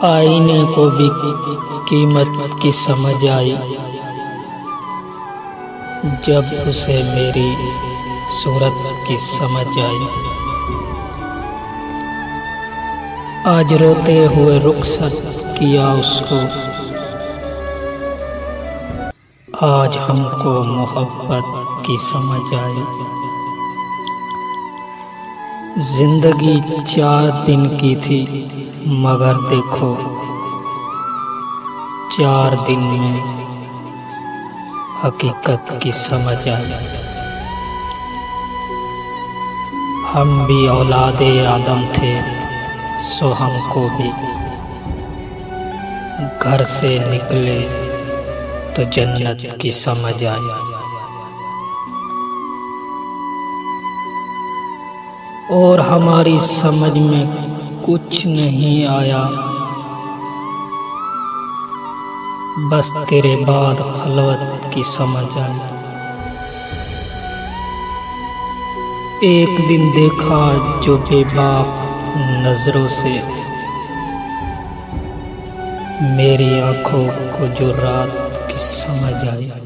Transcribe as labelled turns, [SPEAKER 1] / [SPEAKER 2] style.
[SPEAKER 1] आईने को भी कीमत की समझ आई जब उसे मेरी सूरत की समझ आई। आज रोते हुए रुखसत किया उसको, आज हमको मोहब्बत की समझ आई। जिंदगी 4 दिन की थी मगर देखो 4 दिन में हकीकत की समझ आई। हम भी औलादे आदम थे सो हमको भी घर से निकले तो जन्नत की समझ आई। और हमारी समझ में कुछ नहीं आया, बस तेरे बाद खलवत की समझ आई। एक दिन देखा जो बेबाक नजरों से मेरी आंखों को जो रात की समझ आई।